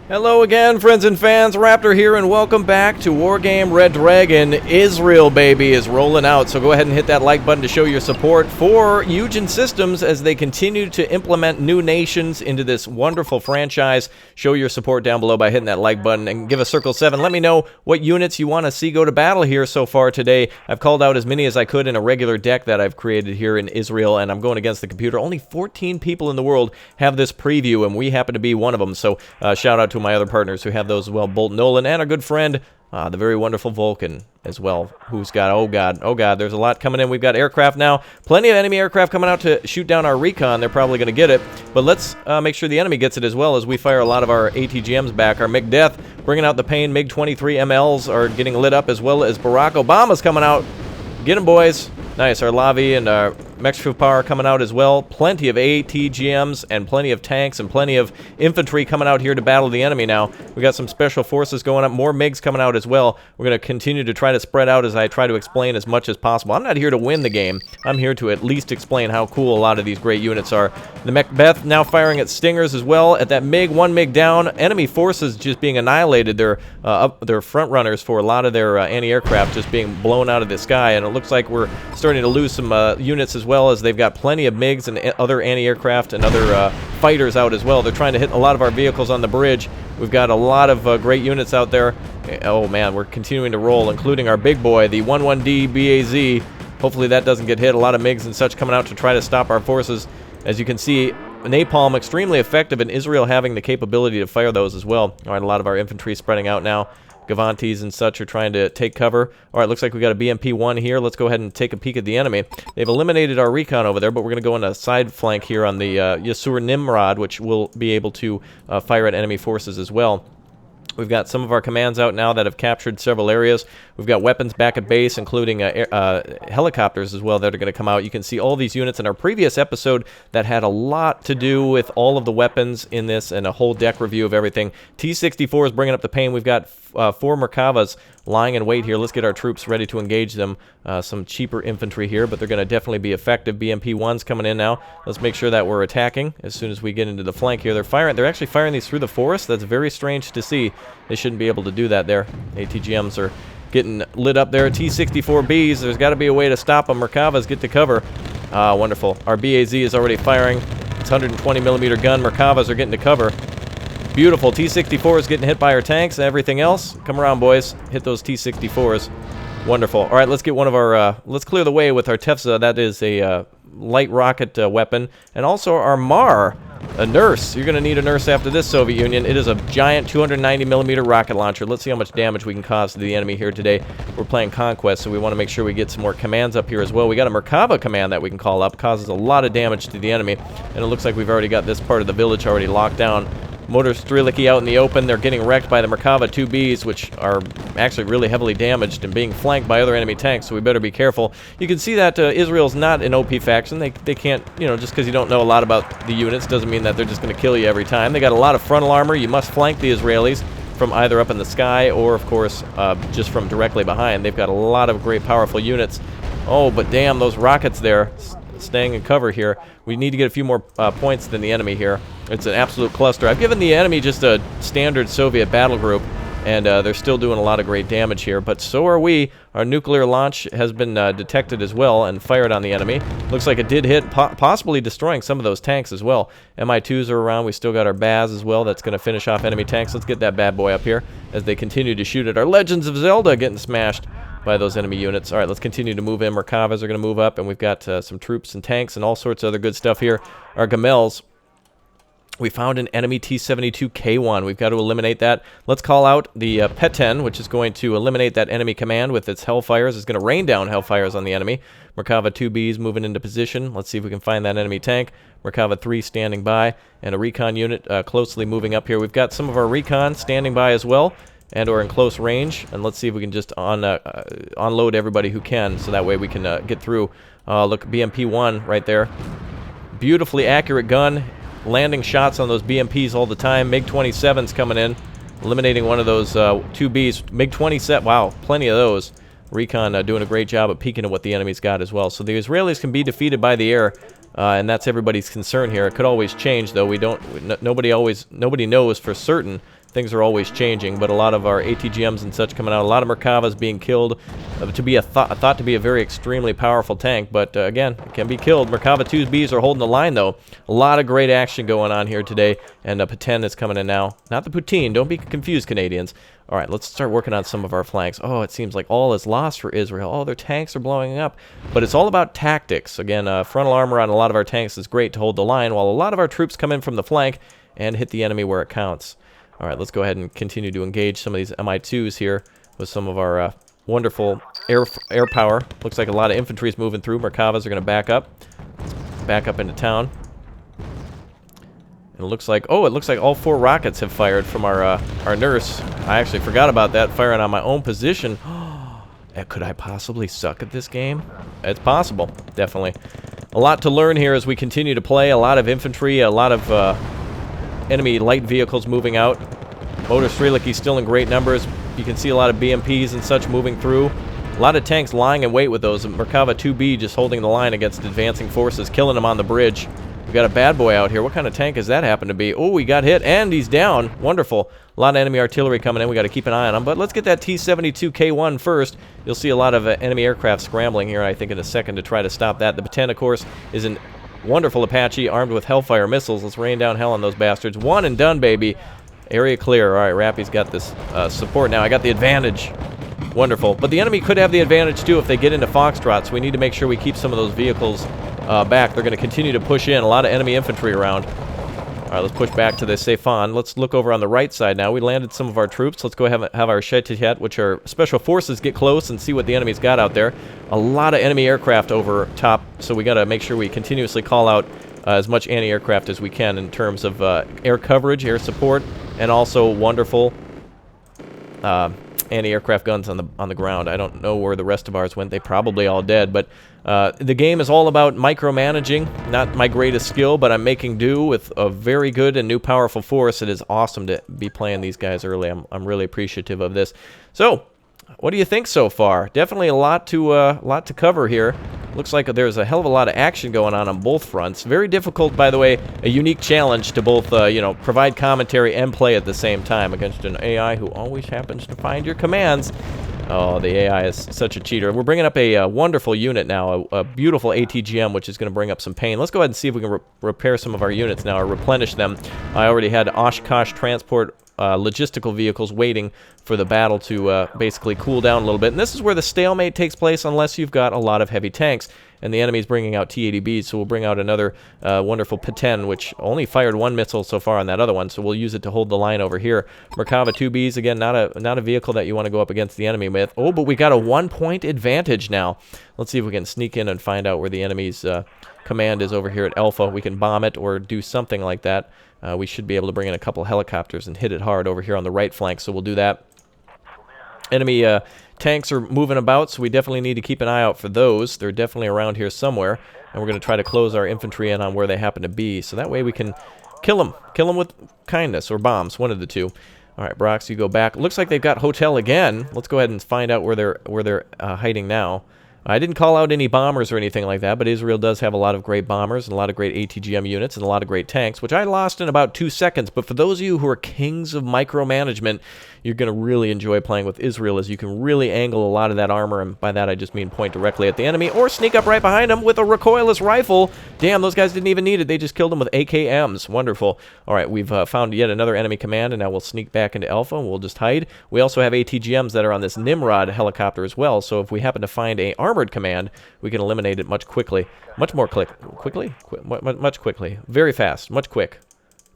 Hello again, friends and fans. Raptor here, and welcome back to Wargame Red Dragon. Israel, baby, is rolling out, so go ahead and hit that like button to show your support for Eugen Systems as they continue to implement new nations into this wonderful franchise. Show your support down below by hitting that like button and give us Circle 7. Let me know what units you want to see go to battle here so far today. I've called out as many as I could in a regular deck that I've created here in Israel, and I'm going against the computer. Only 14 people in the world have this preview, and we happen to be one of them, so shout out to my other partners who have those as well, Bolt Nolan, and our good friend, the very wonderful Vulcan as well, who's got, oh god, there's a lot coming in. We've got aircraft now, plenty of enemy aircraft coming out to shoot down our recon. They're probably going to get it, but let's make sure the enemy gets it as well as we fire a lot of our ATGMs back. Our MiG Death bringing out the pain. MiG-23 MLs are getting lit up, as well as Barack Obama's coming out. Get them, boys. Nice. Our Lavi and our Mexico Power coming out as well. Plenty of ATGMs and plenty of tanks and plenty of infantry coming out here to battle the enemy now. We got some special forces going up. More MiGs coming out as well. We're going to continue to try to spread out as I try to explain as much as possible. I'm not here to win the game. I'm here to at least explain how cool a lot of these great units are. The Macbeth now firing at Stingers as well. At that MiG, one MiG down. Enemy forces just being annihilated. Their front runners for a lot of their anti-aircraft just being blown out of the sky. And it looks like we're starting to lose some units as well, as they've got plenty of MiGs and other anti-aircraft and other fighters out as well. They're trying to hit a lot of our vehicles on the bridge. We've got a lot of great units out there. Oh man, we're continuing to roll, including our big boy, the 11D BAZ. Hopefully that doesn't get hit. A lot of MiGs and such coming out to try to stop our forces. As you can see, napalm extremely effective, and Israel having the capability to fire those as well. All right, a lot of our infantry spreading out now. Gavantis and such are trying to take cover. All right, looks like we got a BMP-1 here. Let's go ahead and take a peek at the enemy. They've eliminated our recon over there, but we're going to go on a side flank here on the Yasur Nimrod, which will be able to fire at enemy forces as well. We've got some of our commands out now that have captured several areas. We've got weapons back at base, including helicopters as well that are going to come out. You can see all these units in our previous episode that had a lot to do with all of the weapons in this and a whole deck review of everything. T-64 is bringing up the pain. We've got 4 Merkavas lying in wait here. Let's get our troops ready to engage them. Some cheaper infantry here, but they're going to definitely be effective. BMP-1's coming in now. Let's make sure that we're attacking as soon as we get into the flank here. They're actually firing these through the forest. That's very strange to see. They shouldn't be able to do that there. ATGMs are getting lit up there. T-64Bs, there's got to be a way to stop them. Merkavas get to cover. Wonderful. Our BAZ is already firing. It's 120mm gun. Merkavas are getting to cover. Beautiful. T-64 is getting hit by our tanks and everything else. Come around, boys. Hit those T-64s. Wonderful. All right, let's get one of our... let's clear the way with our Tefza. That is a light rocket weapon. And also our Mar, a nurse. You're going to need a nurse after this, Soviet Union. It is a giant 290mm rocket launcher. Let's see how much damage we can cause to the enemy here today. We're playing Conquest, so we want to make sure we get some more commands up here as well. We got a Merkava command that we can call up. Causes a lot of damage to the enemy. And it looks like we've already got this part of the village already locked down. Motor Streliki out in the open. They're getting wrecked by the Merkava 2Bs, which are actually really heavily damaged and being flanked by other enemy tanks, so we better be careful. You can see that Israel's not an OP faction. They can't, you know, just because you don't know a lot about the units doesn't mean that they're just going to kill you every time. They got a lot of frontal armor. You must flank the Israelis from either up in the sky or, of course, just from directly behind. They've got a lot of great, powerful units. Oh, but damn, those rockets there. Staying in cover here. We need to get a few more points than the enemy here. It's an absolute cluster. I've given the enemy just a standard Soviet battle group, and they're still doing a lot of great damage here, but so are we. Our nuclear launch has been detected as well and fired on the enemy. Looks like it did hit, possibly destroying some of those tanks as well. Mi-2s are around. We still got our Baz as well. That's going to finish off enemy tanks. Let's get that bad boy up here as they continue to shoot at our Legends of Zelda getting smashed by those enemy units. All right, let's continue to move in. Merkavas are going to move up, and we've got some troops and tanks and all sorts of other good stuff here. Our Gamels. We found an enemy T-72K1. We've got to eliminate that. Let's call out the Peten, which is going to eliminate that enemy command with its Hellfires. It's going to rain down Hellfires on the enemy. Merkava 2Bs moving into position. Let's see if we can find that enemy tank. Merkava 3 standing by, and a recon unit closely moving up here. We've got some of our recon standing by as well, and or in close range, and let's see if we can just unload everybody who can, so that way we can get through. Look, BMP-1 right there. Beautifully accurate gun, landing shots on those BMPs all the time. MiG-27's coming in, eliminating one of those 2Bs. MiG-27, wow, plenty of those. Recon doing a great job of peeking at what the enemy's got as well. So the Israelis can be defeated by the air, and that's everybody's concern here. It could always change, though. We don't. Nobody knows for certain things are always changing, but a lot of our ATGMs and such coming out. A lot of Merkavas being killed to be thought to be a very extremely powerful tank, but again, it can be killed. Merkava 2Bs are holding the line, though. A lot of great action going on here today, and P10 is coming in now. Not the poutine. Don't be confused, Canadians. All right, let's start working on some of our flanks. Oh, it seems like all is lost for Israel. Oh, their tanks are blowing up. But it's all about tactics. Again, frontal armor on a lot of our tanks is great to hold the line, while a lot of our troops come in from the flank and hit the enemy where it counts. All right, let's go ahead and continue to engage some of these MI2s here with some of our wonderful air power. Looks like a lot of infantry is moving through. Merkavas are going to back up. Back up into town. And it looks like, oh, it looks like all 4 rockets have fired from our nurse. I actually forgot about that, firing on my own position. Could I possibly suck at this game? It's possible, definitely. A lot to learn here as we continue to play. A lot of infantry, a lot of enemy light vehicles moving out. Motor Streliki still in great numbers. You can see a lot of BMPs and such moving through. A lot of tanks lying in wait with those. Merkava 2B just holding the line against advancing forces, killing them on the bridge. We got a bad boy out here. What kind of tank does that happen to be? Oh, he got hit, and he's down. Wonderful. A lot of enemy artillery coming in. We got to keep an eye on them. But let's get that T-72K1 first. You'll see a lot of enemy aircraft scrambling here, I think, in a second to try to stop that. The P10, of course, is a wonderful Apache armed with Hellfire missiles. Let's rain down hell on those bastards. One and done, baby. Area clear. All right, Rappy's got this support now. I got the advantage. Wonderful. But the enemy could have the advantage, too, if they get into Foxtrot, so we need to make sure we keep some of those vehicles back. They're going to continue to push in. A lot of enemy infantry around. All right, let's push back to the Seifan. Let's look over on the right side now. We landed some of our troops. Let's go have our Shetihet, which are special forces, get close and see what the enemy's got out there. A lot of enemy aircraft over top, so we got to make sure we continuously call out as much anti-aircraft as we can in terms of air coverage, air support, and also wonderful anti-aircraft guns on the ground. I don't know where the rest of ours went. They probably all dead, but the game is all about micromanaging. Not my greatest skill, but I'm making do with a very good and new powerful force. It is awesome to be playing these guys early. I'm really appreciative of this. So, what do you think so far? Definitely a lot to cover here. Looks like there's a hell of a lot of action going on both fronts. Very difficult, by the way, a unique challenge to both, you know, provide commentary and play at the same time against an AI who always happens to find your commands. Oh, the AI is such a cheater. We're bringing up a wonderful unit now, a beautiful ATGM, which is going to bring up some pain. Let's go ahead and see if we can repair some of our units now, or replenish them. I already had Oshkosh transport logistical vehicles waiting for the battle to basically cool down a little bit. And this is where the stalemate takes place unless you've got a lot of heavy tanks. And the enemy's bringing out T-80Bs, so we'll bring out another wonderful P10, which only fired 1 missile so far on that other one, so we'll use it to hold the line over here. Merkava 2Bs, again, not a vehicle that you want to go up against the enemy with. Oh, but we got a 1-point advantage now. Let's see if we can sneak in and find out where the enemy's command is over here at Alpha. We can bomb it or do something like that. We should be able to bring in a couple helicopters and hit it hard over here on the right flank, so we'll do that. Enemy tanks are moving about, so we definitely need to keep an eye out for those. They're definitely around here somewhere, and we're going to try to close our infantry in on where they happen to be, so that way we can kill them. Kill them with kindness or bombs, one of the two. All right, Brox, you go back. Looks like they've got Hotel again. Let's go ahead and find out where they're hiding now. I didn't call out any bombers or anything like that, but Israel does have a lot of great bombers and a lot of great ATGM units and a lot of great tanks, which I lost in about 2 seconds. But for those of you who are kings of micromanagement, you're going to really enjoy playing with Israel, as you can really angle a lot of that armor, and by that I just mean point directly at the enemy, or sneak up right behind them with a recoilless rifle. Damn, those guys didn't even need it. They just killed them with AKMs. Wonderful. All right, we've found yet another enemy command, and now we'll sneak back into Alpha, and we'll just hide. We also have ATGMs that are on this Nimrod helicopter as well, so if we happen to find a armored command, we can eliminate it much quickly. Much more quickly? Much quickly. Very fast. Much quick.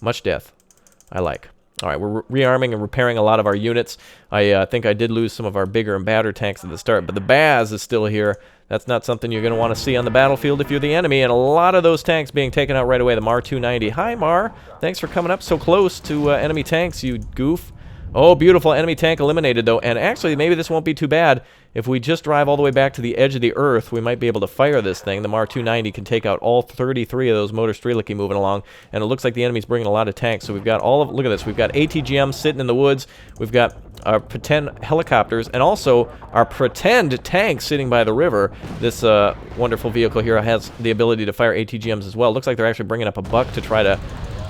Much death. I like. All right, we're rearming and repairing a lot of our units. I think I did lose some of our bigger and badder tanks at the start, but the Baz is still here. That's not something you're going to want to see on the battlefield if you're the enemy, and a lot of those tanks being taken out right away. The Mar 290. Hi, Mar. Thanks for coming up so close to enemy tanks, you goof. Oh, beautiful. Enemy tank eliminated, though. And actually, maybe this won't be too bad. If we just drive all the way back to the edge of the Earth, we might be able to fire this thing. The Mar 290 can take out all 33 of those Motor Streliki moving along. And it looks like the enemy's bringing a lot of tanks. So we've got all of... Look at this. We've got ATGM sitting in the woods. We've got our pretend helicopters. And also our pretend tank sitting by the river. This wonderful vehicle here has the ability to fire ATGMs as well. Looks like they're actually bringing up a buck to try to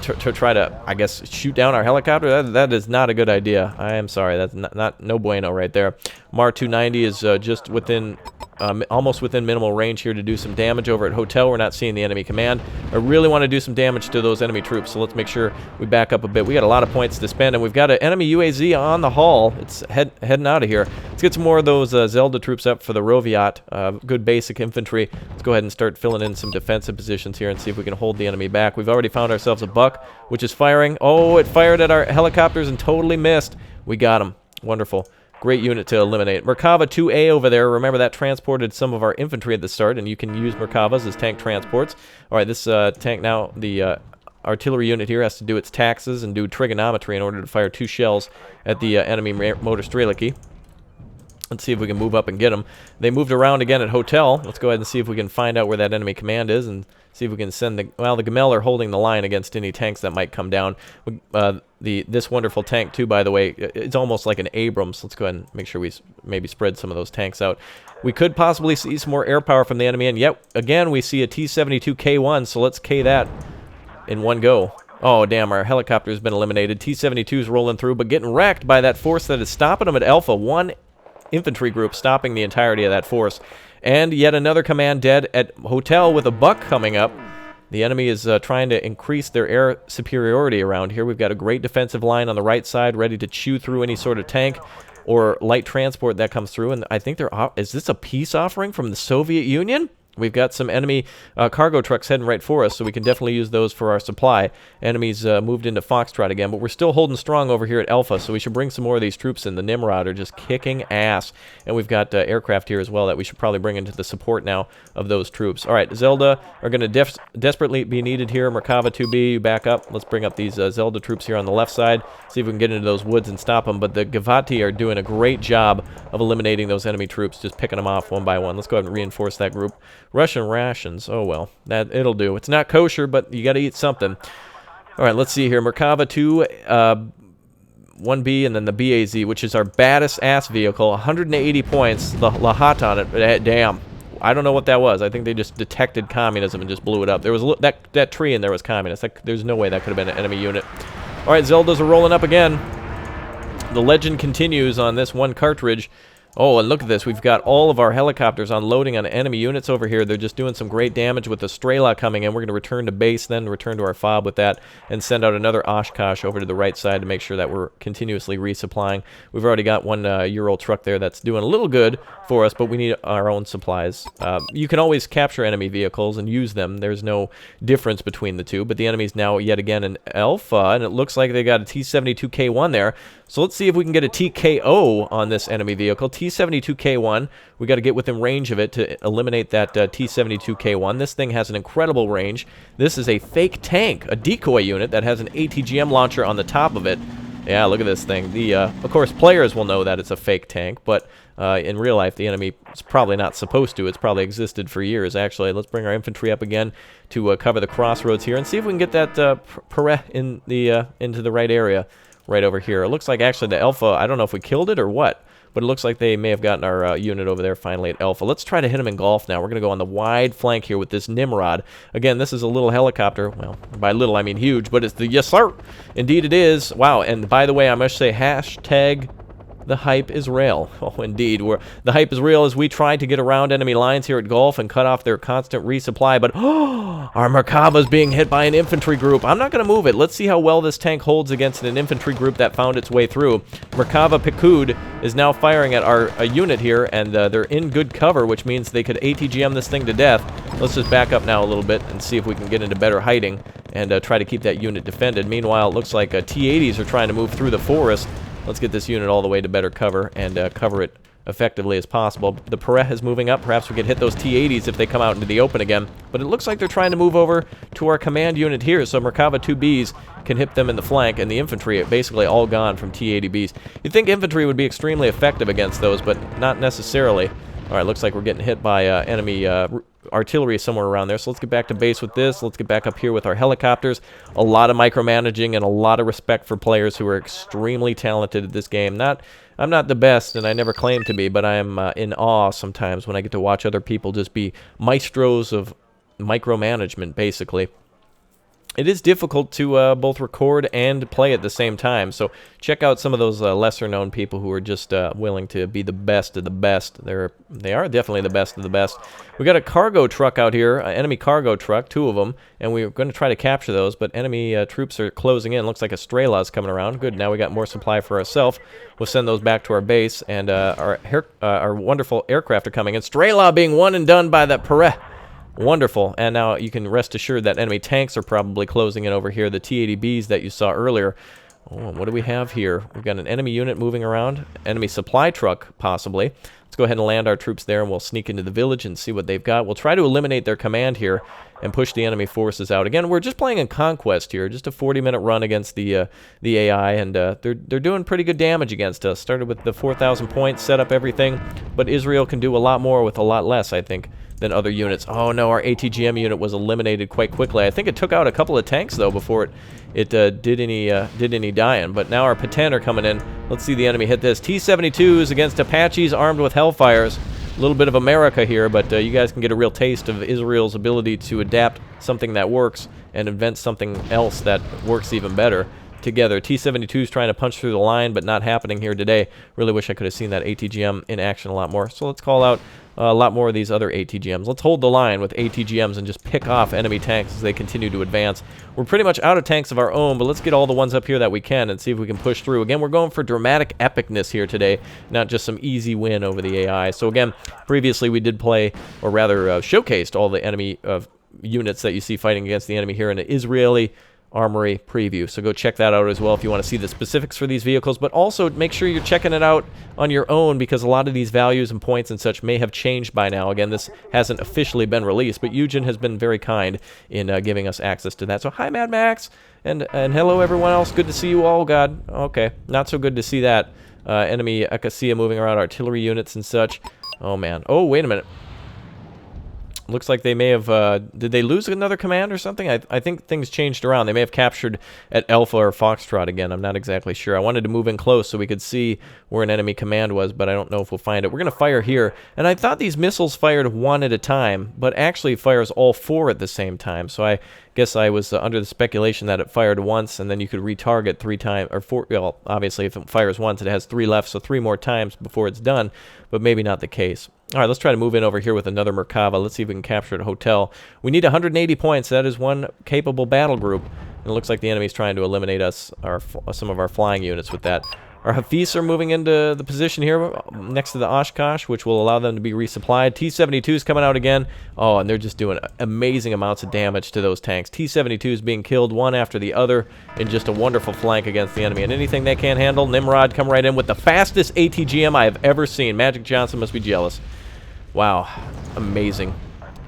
to try to, I guess, shoot down our helicopter. That is not a good idea. I am sorry. That's not no bueno right there. Mar 290 is just within, almost within minimal range here to do some damage over at Hotel. We're not seeing the enemy command. I really want to do some damage to those enemy troops, so let's make sure we back up a bit. We got a lot of points to spend, and we've got an enemy UAZ on the hull. It's heading out of here. Let's get some more of those Zelda troops up for the Roviat. Good basic infantry. Let's go ahead and start filling in some defensive positions here and see if we can hold the enemy back. We've already found ourselves a buck, which is firing. Oh, it fired at our helicopters and totally missed. We got him. Wonderful. Great unit to eliminate. Merkava 2A over there. Remember, that transported some of our infantry at the start, and you can use Merkavas as tank transports. All right, this tank now, the artillery unit here has to do its taxes and do trigonometry in order to fire 2 shells at the enemy motor streliki. Let's see if we can move up and get them. They moved around again at Hotel. Let's go ahead and see if we can find out where that enemy command is and see if we can send the... Well, the Gamel are holding the line against any tanks that might come down. This wonderful tank, too, by the way, it's almost like an Abrams. Let's go ahead and make sure we maybe spread some of those tanks out. We could possibly see some more air power from the enemy, and yet, again, we see a T-72K1, so let's K that in one go. Oh, damn, our helicopter's been eliminated. T-72's rolling through, but getting wrecked by that force that is stopping them at Alpha. One infantry group stopping the entirety of that force. And yet another command dead at Hotel with a buck coming up. The enemy is trying to increase their air superiority around here. We've got a great defensive line on the right side ready to chew through any sort of tank or light transport that comes through. And I think is this a peace offering from the Soviet Union? We've got some enemy cargo trucks heading right for us, so we can definitely use those for our supply. Enemies moved into Foxtrot again, but we're still holding strong over here at Alpha, so we should bring some more of these troops in. The Nimrod are just kicking ass, and we've got aircraft here as well that we should probably bring into the support now of those troops. All right, Zelda are going to desperately be needed here. Merkava 2B, you back up. Let's bring up these Zelda troops here on the left side, see if we can get into those woods and stop them, but the Gavati are doing a great job of eliminating those enemy troops, just picking them off one by one. Let's go ahead and reinforce that group. Russian rations. Oh, well. It'll do. It's not kosher, but you got to eat something. All right, let's see here. Merkava 2, 1B, and then the BAZ, which is our baddest ass vehicle. 180 points. The Lahat on it. Damn. I don't know what that was. I think they just detected communism and just blew it up. There was that tree in there was communist. There's no way that could have been an enemy unit. All right, Zeldas are rolling up again. The legend continues on this one cartridge. Oh, and look at this. We've got all of our helicopters unloading on enemy units over here. They're just doing some great damage with the Strela coming in. We're going to return to base, then return to our FOB with that, and send out another Oshkosh over to the right side to make sure that we're continuously resupplying. We've already got one Ural truck there that's doing a little good for us, but we need our own supplies. You can always capture enemy vehicles and use them. There's no difference between the two, but the enemy's now yet again in Alpha, and it looks like they got a T-72K1 there. So let's see if we can get a TKO on this enemy vehicle. T-72K1, we got to get within range of it to eliminate that T-72K1. This thing has an incredible range. This is a fake tank, a decoy unit that has an ATGM launcher on the top of it. Yeah, look at this thing. Of course, players will know that it's a fake tank, but in real life, the enemy is probably not supposed to. It's probably existed for years, actually. Let's bring our infantry up again to cover the crossroads here and see if we can get that Perret in into the right area. Right over here. It looks like actually the Alpha, I don't know if we killed it or what, but it looks like they may have gotten our unit over there finally at Alpha. Let's try to hit him in golf now. We're going to go on the wide flank here with this Nimrod. Again, this is a little helicopter. Well, by little I mean huge, but it's the yes sir. Indeed it is. Wow, and by the way, I must say hashtag the hype is real. Oh, indeed. The hype is real as we try to get around enemy lines here at Gulf and cut off their constant resupply, but our Merkava's being hit by an infantry group. I'm not going to move it. Let's see how well this tank holds against an infantry group that found its way through. Merkava Pikud is now firing at our unit here, and they're in good cover, which means they could ATGM this thing to death. Let's just back up now a little bit and see if we can get into better hiding and try to keep that unit defended. Meanwhile, it looks like T-80s are trying to move through the forest. Let's get this unit all the way to better cover and cover it effectively as possible. The Perret is moving up. Perhaps we could hit those T-80s if they come out into the open again. But it looks like they're trying to move over to our command unit here, so Merkava 2Bs can hit them in the flank, and the infantry are basically all gone from T-80Bs. You'd think infantry would be extremely effective against those, but not necessarily. All right, looks like we're getting hit by enemy artillery somewhere around there. So let's get back to base with this. Let's get back up here with our helicopters. A lot of micromanaging and a lot of respect for players who are extremely talented at this game. I'm not the best, and I never claim to be, but I am in awe sometimes when I get to watch other people just be maestros of micromanagement, basically. it is difficult to both record and play at the same time. So check out some of those lesser-known people who are just willing to be the best of the best. They are definitely the best of the best. We got a cargo truck out here, an enemy cargo truck, 2 of them, and we're going to try to capture those, but enemy troops are closing in. Looks like a Strela's coming around. Good, now we got more supply for ourselves. We'll send those back to our base, and our wonderful aircraft are coming in. Strela being one and done by that Perret. Wonderful, and now you can rest assured that enemy tanks are probably closing in over here, the T-80Bs that you saw earlier. Oh, what do we have here? We've got an enemy unit moving around, enemy supply truck, possibly. Let's go ahead and land our troops there, and we'll sneak into the village and see what they've got. We'll try to eliminate their command here and push the enemy forces out. Again, we're just playing in Conquest here, just a 40-minute run against the AI, and they're doing pretty good damage against us. Started with the 4,000 points, set up everything, but Israel can do a lot more with a lot less, I think, than other units. Oh no, our ATGM unit was eliminated quite quickly. I think it took out a couple of tanks though before it did any dying. But now our P-10 are coming in. Let's see the enemy hit this. T-72s against Apaches armed with Hellfires. A little bit of America here, but you guys can get a real taste of Israel's ability to adapt something that works and invent something else that works even better together. T-72s trying to punch through the line, but not happening here today. Really wish I could have seen that ATGM in action a lot more. So let's call out a lot more of these other ATGMs. Let's hold the line with ATGMs and just pick off enemy tanks as they continue to advance. We're pretty much out of tanks of our own, but let's get all the ones up here that we can and see if we can push through. Again, we're going for dramatic epicness here today, not just some easy win over the AI. So again, previously we did play, or rather showcased all the enemy units that you see fighting against the enemy here in the Israeli Armory preview. So go check that out as well if you want to see the specifics for these vehicles, but also make sure you're checking it out on your own because a lot of these values and points and such may have changed by now. Again, this hasn't officially been released, but Eugen has been very kind in giving us access to that. So hi Mad Max, and hello everyone else. Good to see you all. God, okay, not so good to see that enemy Acacia moving around artillery units and such. Oh man, oh wait a minute. Looks like they may have, did they lose another command or something? I think things changed around. They may have captured at Alpha or Foxtrot again. I'm not exactly sure. I wanted to move in close so we could see where an enemy command was, but I don't know if we'll find it. We're going to fire here. And I thought these missiles fired one at a time, but actually fires all 4 at the same time. So I guess I was under the speculation that it fired once, and then you could retarget 3 times, or 4, well, obviously if it fires once, it has 3 left, so 3 more times before it's done, but maybe not the case. All right, let's try to move in over here with another Merkava. Let's see if we can capture a hotel. We need 180 points. That is one capable battle group. And it looks like the enemy's trying to eliminate us, some of our flying units with that. Our Hafiz are moving into the position here next to the Oshkosh, which will allow them to be resupplied. T-72's coming out again. Oh, and they're just doing amazing amounts of damage to those tanks. T-72's being killed one after the other in just a wonderful flank against the enemy. And anything they can't handle, Nimrod come right in with the fastest ATGM I have ever seen. Magic Johnson must be jealous. Wow, amazing.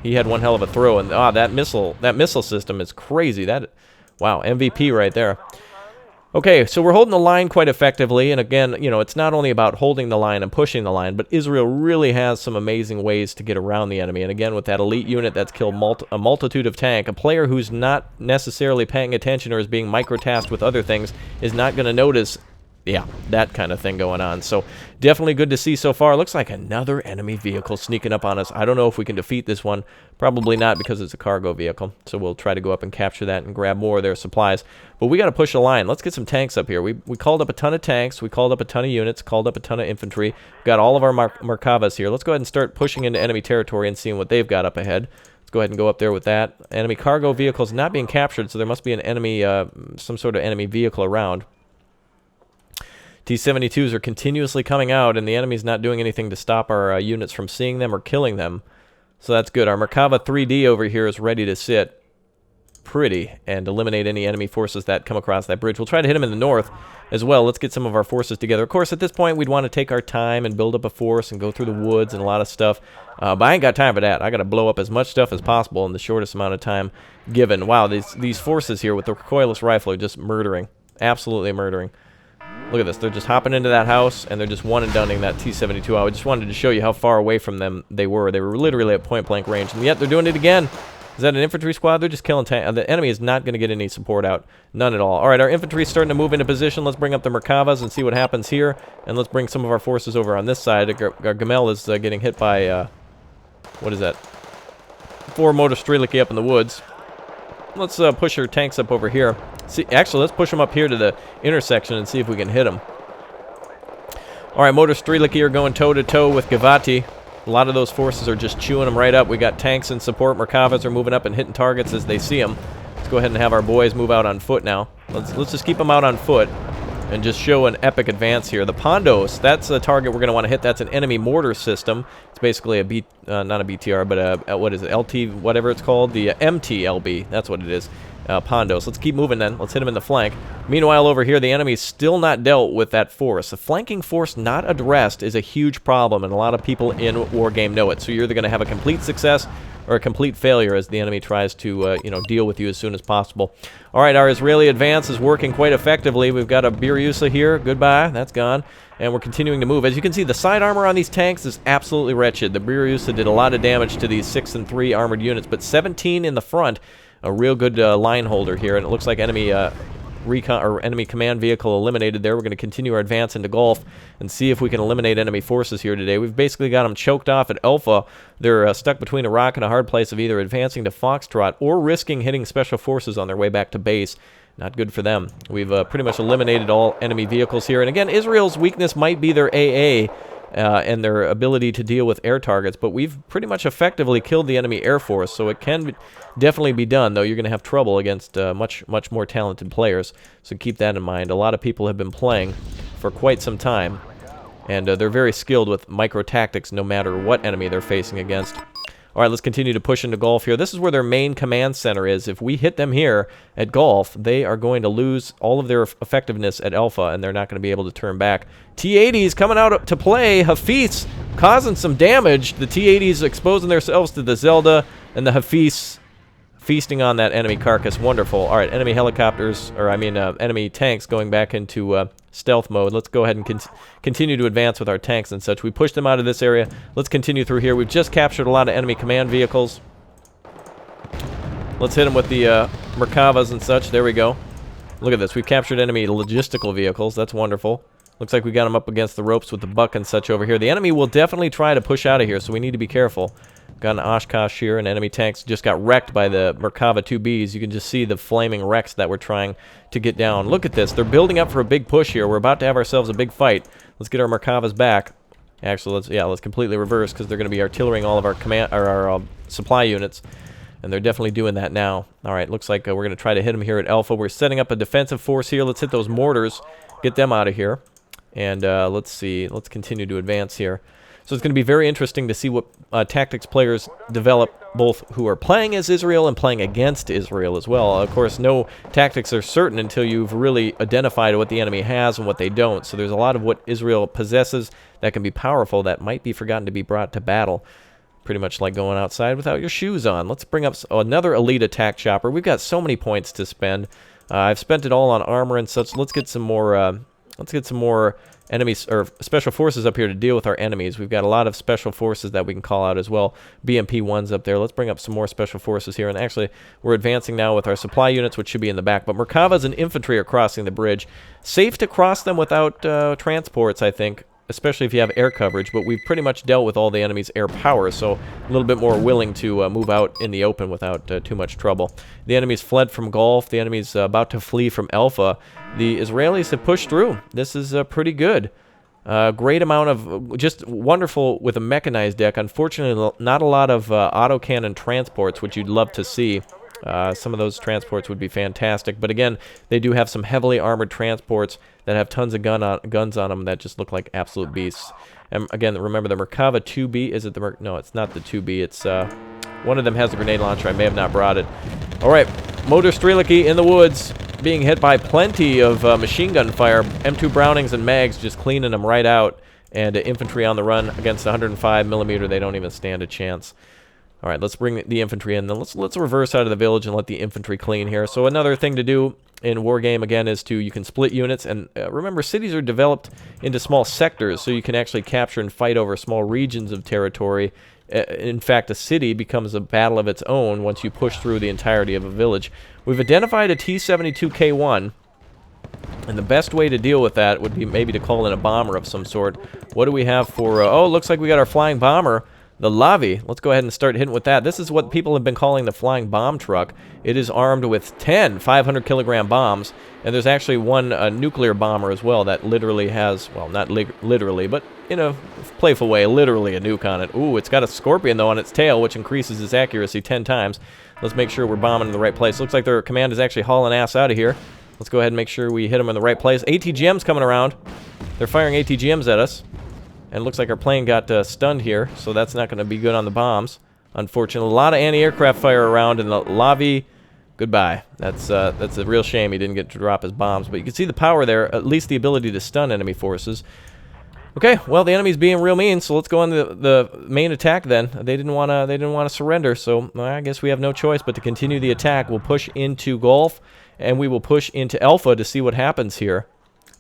He had one hell of a throw, and that missile system is crazy. Wow, MVP right there. Okay, so we're holding the line quite effectively, and again, you know, it's not only about holding the line and pushing the line, but Israel really has some amazing ways to get around the enemy. And again, with that elite unit that's killed a multitude of tank, a player who's not necessarily paying attention or is being microtasked with other things is not going to notice, yeah, that kind of thing going on. So definitely good to see so far. Looks like another enemy vehicle sneaking up on us. I don't know if we can defeat this one. Probably not because it's a cargo vehicle. So we'll try to go up and capture that and grab more of their supplies. But we got to push the line. Let's get some tanks up here. We called up a ton of tanks. We called up a ton of units. Called up a ton of infantry. Got all of our Merkavas here. Let's go ahead and start pushing into enemy territory and seeing what they've got up ahead. Let's go ahead and go up there with that. Enemy cargo vehicles not being captured, so there must be an enemy, some sort of enemy vehicle around. T-72s are continuously coming out, and the enemy's not doing anything to stop our units from seeing them or killing them. So that's good. Our Merkava 3D over here is ready to sit pretty and eliminate any enemy forces that come across that bridge. We'll try to hit them in the north as well. Let's get some of our forces together. Of course, at this point, we'd want to take our time and build up a force and go through the woods and a lot of stuff. But I ain't got time for that. I got to blow up as much stuff as possible in the shortest amount of time given. Wow, these forces here with the recoilless rifle are just murdering. Absolutely murdering. Look at this. They're just hopping into that house, and they're just one-and-doning that T-72. I just wanted to show you how far away from them they were. They were literally at point-blank range, and yet they're doing it again. Is that an infantry squad? They're just killing tanks. The enemy is not going to get any support out. None at all. All right, our infantry is starting to move into position. Let's bring up the Merkavas and see what happens here, and let's bring some of our forces over on this side. Our Gamel is getting hit by, what is that? 4 Motor Streliki up in the woods. let's push our tanks up over here. See, actually, let's push them up here to the intersection and see if we can hit them. All right, Motor Streliki are going toe-to-toe with Gavati. A lot of those forces are just chewing them right up. We got tanks in support. Merkavas are moving up and hitting targets as they see them. Let's go ahead and have our boys move out on foot now. Let's just keep them out on foot and just show an epic advance here. The Pondos, that's a target we're going to want to hit. That's an enemy mortar system. It's basically a not a BTR, but a what is it, LT, whatever it's called, the MTLB. That's what it is. Pondos. Let's keep moving then. Let's hit them in the flank. Meanwhile, over here, the enemy's still not dealt with that force. The flanking force not addressed is a huge problem, and a lot of people in Wargame know it. So you're either going to have a complete success or a complete failure as the enemy tries to, deal with you as soon as possible. All right, our Israeli advance is working quite effectively. We've got a Biryusa here. Goodbye. That's gone. And we're continuing to move. As you can see, the side armor on these tanks is absolutely wretched. The Biryusa did a lot of damage to these 6 and 3 armored units, but 17 in the front. A real good line holder here, and it looks like enemy recon or enemy command vehicle eliminated there. We're going to continue our advance into Gulf and see if we can eliminate enemy forces here today. We've basically got them choked off at Alpha. They're stuck between a rock and a hard place of either advancing to Foxtrot or risking hitting special forces on their way back to base. Not good for them. We've pretty much eliminated all enemy vehicles here. And again, Israel's weakness might be their AA. And their ability to deal with air targets, but we've pretty much effectively killed the enemy air force, so it can definitely be done, though you're going to have trouble against much more talented players, so keep that in mind. A lot of people have been playing for quite some time, and they're very skilled with micro-tactics no matter what enemy they're facing against. All right, let's continue to push into Gulf here. This is where their main command center is. If we hit them here at Gulf, they are going to lose all of their effectiveness at Alpha, and they're not going to be able to turn back. T-80s coming out to play. Hafiz causing some damage. The T-80s exposing themselves to the Zelda, and the Hafiz feasting on that enemy carcass. Wonderful. All right, enemy helicopters, or I mean enemy tanks going back into stealth mode. Let's go ahead and continue to advance with our tanks and such. We pushed them out of this area. Let's continue through here. We've just captured a lot of enemy command vehicles. Let's hit them with the Merkavas and such. There we go. Look at this. We've captured enemy logistical vehicles. That's wonderful. Looks like we got them up against the ropes with the buck and such over here. The enemy will definitely try to push out of here, so we need to be careful. Got an Oshkosh here, and enemy tanks just got wrecked by the Merkava 2Bs. You can just see the flaming wrecks that we're trying to get down. Look at this. They're building up for a big push here. We're about to have ourselves a big fight. Let's get our Merkavas back. Actually, let's completely reverse, because they're going to be artillerying all of our supply units, and they're definitely doing that now. All right, looks like we're going to try to hit them here at Alpha. We're setting up a defensive force here. Let's hit those mortars, get them out of here, and let's see. Let's continue to advance here. So it's going to be very interesting to see what tactics players develop, both who are playing as Israel and playing against Israel as well. Of course, no tactics are certain until you've really identified what the enemy has and what they don't. So there's a lot of what Israel possesses that can be powerful that might be forgotten to be brought to battle. Pretty much like going outside without your shoes on. Let's bring up another elite attack chopper. We've got so many points to spend. I've spent it all on armor and such. Let's get some more. Enemies or special forces up here to deal with our enemies. We've got a lot of special forces that we can call out as well. BMP-1s up there. Let's bring up some more special forces here. And actually, we're advancing now with our supply units, which should be in the back. But Merkavas and infantry are crossing the bridge. Safe to cross them without transports, I think, especially if you have air coverage. But we've pretty much dealt with all the enemy's air power, so a little bit more willing to move out in the open without too much trouble. The enemy's fled from Gulf. The enemy's about to flee from Alpha. The Israelis have pushed through. This is pretty good. Great amount of, just wonderful with a mechanized deck. Unfortunately, not a lot of autocannon transports, which you'd love to see. Some of those transports would be fantastic. But again, they do have some heavily armored transports that have tons of guns on them that just look like absolute beasts. And again, remember the Merkava 2B. Is it the no, it's not the 2B. It's one of them has the grenade launcher. I may have not brought it. All right, Motor Streliki in the woods, being hit by plenty of machine gun fire. M2 Brownings and Mags just cleaning them right out. And infantry on the run against 105mm. They don't even stand a chance. All right, let's bring the infantry in. Then let's reverse out of the village and let the infantry clean here. So another thing to do in Wargame, again, is you can split units. And remember, cities are developed into small sectors, so you can actually capture and fight over small regions of territory. In fact, a city becomes a battle of its own once you push through the entirety of a village. We've identified a T-72K1, and the best way to deal with that would be maybe to call in a bomber of some sort. What do we have for... oh, looks like we got our flying bomber. the Lavi. Let's go ahead and start hitting with that. This is what people have been calling the flying bomb truck. It is armed with 10 500-kilogram bombs, and there's actually one nuclear bomber as well that literally has, well, not literally, but in a playful way, literally a nuke on it. Ooh, it's got a scorpion, though, on its tail, which increases its accuracy 10 times. Let's make sure we're bombing in the right place. Looks like their command is actually hauling ass out of here. Let's go ahead and make sure we hit them in the right place. ATGM's coming around. They're firing ATGMs at us. And it looks like our plane got stunned here, so that's not going to be good on the bombs. Unfortunately, a lot of anti-aircraft fire around, and the Lavi, goodbye. That's a real shame he didn't get to drop his bombs. But you can see the power there, at least the ability to stun enemy forces. Okay, well, the enemy's being real mean, so let's go on the main attack then. They didn't want to surrender, so I guess we have no choice but to continue the attack. We'll push into Gulf, and we will push into Alpha to see what happens here.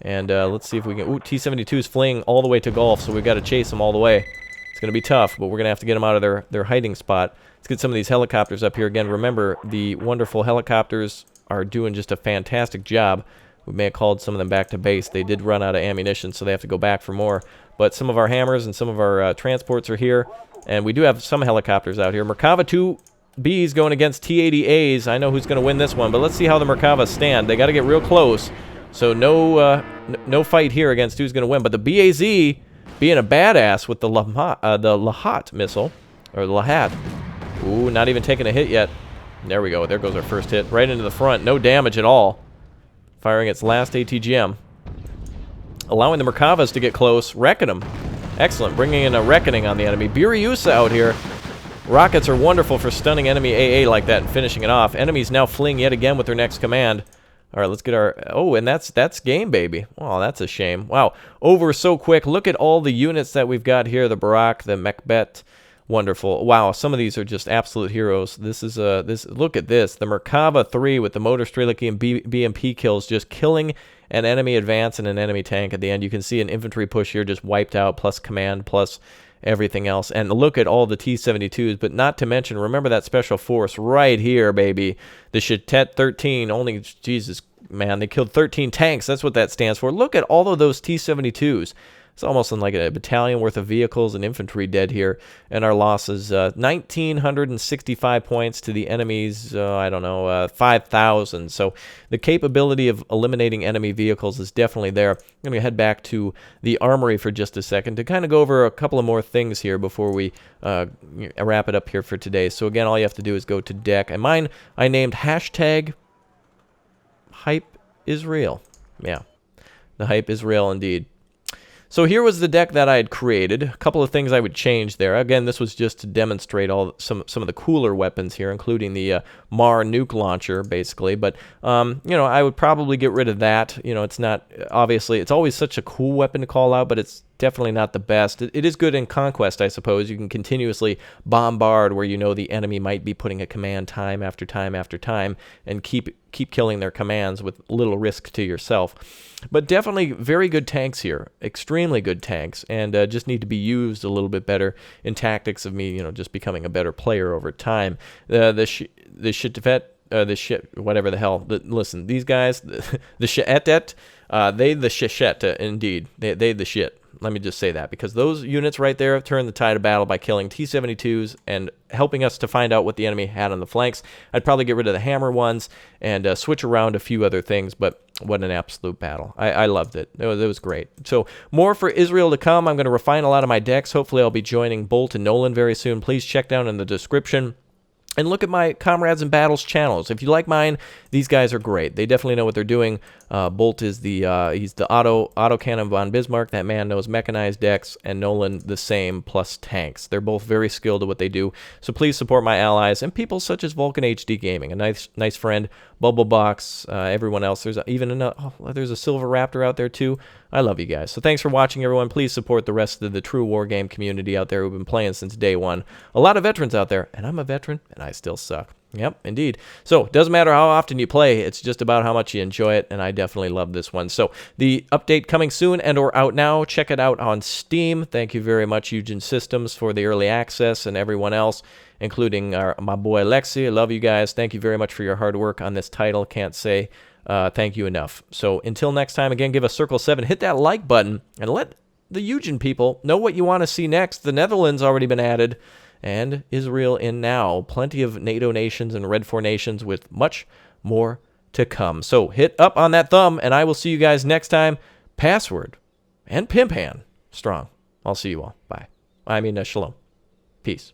And let's see if we can... Ooh, T-72 is fleeing all the way to Gulf, so we've got to chase them all the way. It's going to be tough, but we're going to have to get them out of their hiding spot. Let's get some of these helicopters up here. Again, remember, the wonderful helicopters are doing just a fantastic job. We may have called some of them back to base. They did run out of ammunition, so they have to go back for more. But some of our hammers and some of our transports are here, and we do have some helicopters out here. Merkava 2B's going against T-80A's. I know who's going to win this one, but let's see how the Merkavas stand. They got to get real close, so no fight here against who's going to win. But the BAZ being a badass with the Lahat missile, or the Lahat. Ooh, not even taking a hit yet. There we go. There goes our first hit. Right into the front. No damage at all. Firing its last ATGM. Allowing the Merkavas to get close. Wrecking them. Excellent. Bringing in a reckoning on the enemy. Biryusa out here. Rockets are wonderful for stunning enemy AA like that and finishing it off. Enemies now fleeing yet again with their next command. All right, let's get our... Oh, and that's game, baby. Oh, that's a shame. Wow. Over so quick. Look at all the units that we've got here. The Barak, the Mekbet. Wonderful. Wow, some of these are just absolute heroes. This is look at this. The Merkava 3 with the motor Strelicky and BMP kills just killing an enemy advance and an enemy tank at the end. You can see an infantry push here just wiped out, plus command, plus everything else. And look at all the T-72s, but not to mention, remember that special force right here, baby. The Shatet 13, only, Jesus, man, they killed 13 tanks. That's what that stands for. Look at all of those T-72s. It's almost like a battalion worth of vehicles and infantry dead here. And our losses, 1,965 points to the enemy's, 5,000. So the capability of eliminating enemy vehicles is definitely there. I'm going to head back to the armory for just a second to kind of go over a couple of more things here before we wrap it up here for today. So again, all you have to do is go to deck. And mine, I named hashtag Hype Israel. Yeah, the Hype Israel indeed. So here was the deck that I had created. A couple of things I would change there. Again, this was just to demonstrate some of the cooler weapons here, including the Mar nuke launcher, basically. But, I would probably get rid of that. It's not, obviously, it's always such a cool weapon to call out, but it's definitely not the best. It is good in Conquest, I suppose. You can continuously bombard where you know the enemy might be putting a command time after time after time and keep killing their commands with little risk to yourself. But definitely very good tanks here, extremely good tanks, and just need to be used a little bit better in tactics of me, just becoming a better player over time. Whatever the hell. Listen, these guys, the She'etet, they the Sheshet, indeed. They the shit. Let me just say that, because those units right there have turned the tide of battle by killing T-72s and helping us to find out what the enemy had on the flanks. I'd probably get rid of the hammer ones and switch around a few other things, but what an absolute battle. I loved it. It was great. So more for Israel to come. I'm going to refine a lot of my decks. Hopefully I'll be joining Bolt and Nolan very soon. Please check down in the description. And look at my Comrades in Battles channels. If you like mine, these guys are great. They definitely know what they're doing. Bolt is he's the auto cannon von Bismarck. That man knows mechanized decks, and Nolan the same, plus tanks. They're both very skilled at what they do. So please support my allies and people such as Vulcan HD Gaming, a nice friend, Bubblebox, everyone else. There's even there's a Silver Raptor out there too. I love you guys. So thanks for watching, everyone. Please support the rest of the true Wargame community out there who've been playing since day one. A lot of veterans out there, and I'm a veteran, and I still suck. Yep, indeed. So it doesn't matter how often you play, it's just about how much you enjoy it, and I definitely love this one. So the update coming soon and or out now. Check it out on Steam. Thank you very much, Eugen Systems, for the early access, and everyone else, including my boy Lexi. I love you guys. Thank you very much for your hard work on this title. Can't say thank you enough. So until next time, again, give us Circle 7, hit that like button, and let the Eugen people know what you want to see next. The Netherlands already been added, and Israel in now. Plenty of NATO nations and Red 4 nations with much more to come. So hit up on that thumb, and I will see you guys next time. Password and pimp hand strong. I'll see you all. Bye. Shalom. Peace.